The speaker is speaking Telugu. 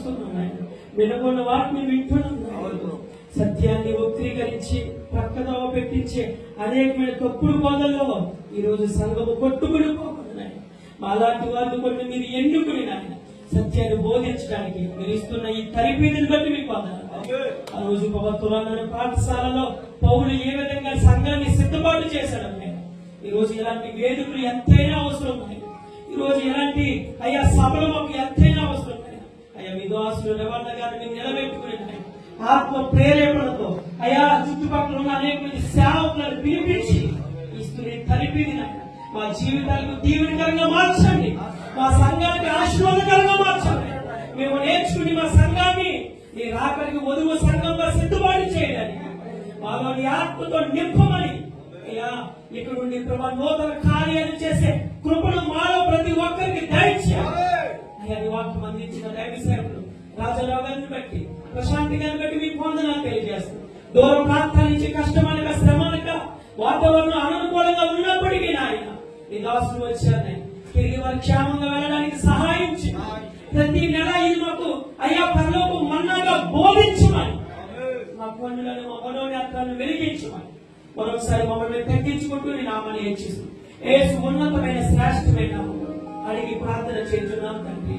వస్తున్నాం ఆయన. వినకున్న వాటిని వింటున్నాం. సత్యాన్ని వక్రీకరించి ప్రక్కదవ పెట్టించే అనేకమైన తప్పుడు బోధల్లో ఈరోజు సంఘము కొట్టుకుని పోతున్నాయి. అలాంటి వారిని కొన్ని మీరు ఎన్నుకుని నాయన సత్యాన్ని బోధించడానికి మీరు ఇస్తున్న ఈ తరిపీదిని బట్టి మీకు వందనాలు. ఆ రోజు పవిత్రమైన పాఠశాలలో పౌలు ఏ విధంగా సంఘాన్ని సిద్ధపాటు చేశాడు. ఈ రోజు ఇలాంటి వేదికలు ఎంతైనా అవసరం ఉన్నాయి. ఈ రోజు ఇలాంటి అయ్యా సభలు మాకు ఎంతైనా అవసరం ఉన్నాయి. అయ్యా విశ్వాసులు రవాణ గారిని నిలబెట్టుకుని ఆత్మ ప్రేరేపణతో అయ్యా చుట్టుపక్కల ఉన్న అనేక మంది సేవకులను పిలిపించి ఇస్తున్న తరిపిది మా జీవితాలకు దీవెనకరంగా మార్చండి. మా సంఘానికి ఆశీర్వాదకరంగా మార్చండి. మేము నేర్చుకుని మా సంఘాన్ని నీ రాకడికి వధువు సంఘంగా సిద్ధపాటు చేయడానికి మాలోని ఆత్మతో నింపమని అయ్యా ఇక్కడ నుండి ప్రభా నూతన కార్యాలు చేసే కృపను మాలో ప్రతి ఒక్కరికి దయచేయాలి. అయ్యా నీ వాక్యం అందించిన దైవ సేవకులు రాజారావు గారిని బట్టి ప్రశాంతి గారిని బట్టి మీకు వందనాలు తెలియజేస్తాం. దూర ప్రాంతాల నుంచి కష్టమనక శ్రమనక వాతావరణం అననుకూలంగా ఉన్నప్పటికీ నాయన నీ దాసులు వచ్చారు. తిరిగి వారి క్షేమంగా వెళ్ళడానికి సహాయం చేయాలి. ప్రతి నెల ఇది మాకు అయ్యా పరలోకం మన్నాగా బోధించమని మా పనులను మా మనోనేత్రాలను వెలిగించమని మరొకసారి మమ్మల్ని తగ్గించుకుంటూ నీ నామాన్ని హెచ్చిస్తూ యేసు ఉన్నతమైన శ్రేష్టమైన అడిగి ప్రార్థన చేస్తున్నాం తండ్రి.